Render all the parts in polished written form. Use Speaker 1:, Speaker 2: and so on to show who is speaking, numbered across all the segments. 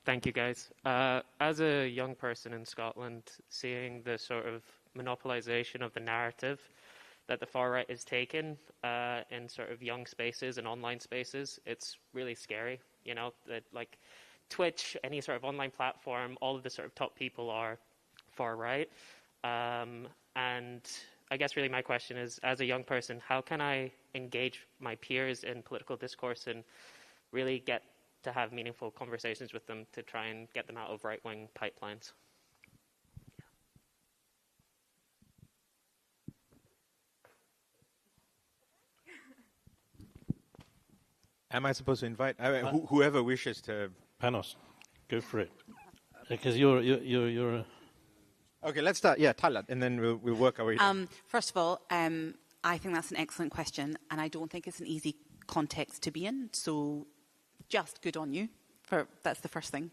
Speaker 1: Thank you, guys. As a young person in Scotland, seeing the sort of monopolization of the narrative that the far right is taking in sort of young spaces and online spaces, it's really scary. You know, that like Twitch, any sort of online platform, all of the sort of top people are far right. And I guess really my question is, as a young person, how can I engage my peers in political discourse and really get to have meaningful conversations with them to try and get them out of right-wing pipelines?
Speaker 2: Am I supposed to invite whoever wishes to?
Speaker 3: Panos, go for it. Because you're
Speaker 2: Okay, let's start. Yeah, Talat, and then we'll work our way down.
Speaker 4: First of all, I think that's an excellent question, and I don't think it's an easy context to be in. So, just good on you. That's the first thing.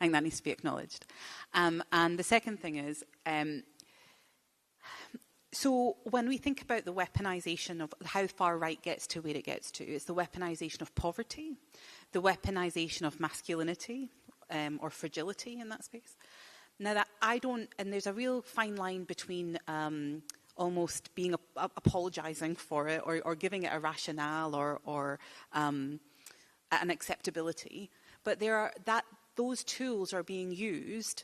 Speaker 4: I think that needs to be acknowledged. And the second thing is, so when we think about the weaponization of how far right gets to where it gets to, it's the weaponization of poverty, the weaponization of masculinity or fragility in that space. Now that I don't, and there's a real fine line between almost being apologizing for it or giving it a rationale or an acceptability. But those tools are being used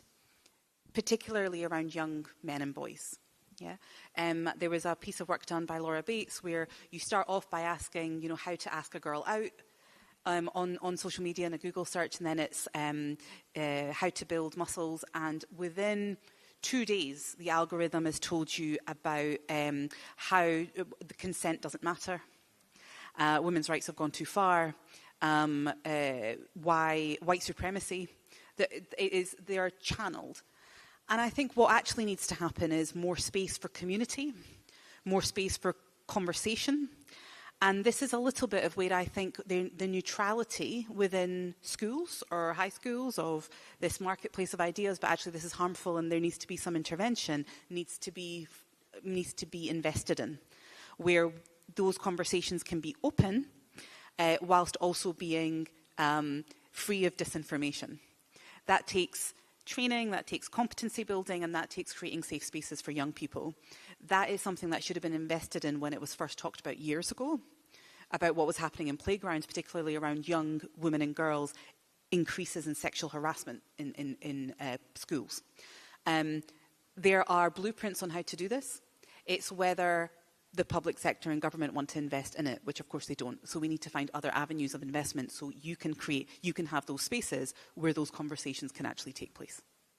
Speaker 4: particularly around young men and boys. Yeah, there was a piece of work done by Laura Bates where you start off by asking, how to ask a girl out on social media in a Google search, and then it's how to build muscles. And within 2 days, the algorithm has told you about how the consent doesn't matter. Women's rights have gone too far. Why white supremacy? They are channeled. And I think what actually needs to happen is more space for community, more space for conversation. And this is a little bit of where I think the neutrality within schools or high schools of this marketplace of ideas, but actually this is harmful and there needs to be some intervention, needs to be invested in, where those conversations can be open whilst also being free of disinformation. That takes training, that takes competency building, and that takes creating safe spaces for young people. That is something that should have been invested in when it was first talked about years ago, about what was happening in playgrounds, particularly around young women and girls, increases in sexual harassment in schools. There are blueprints on how to do this. It's whether the public sector and government want to invest in it, which of course they don't. So we need to find other avenues of investment so you can have those spaces where those conversations can actually take place.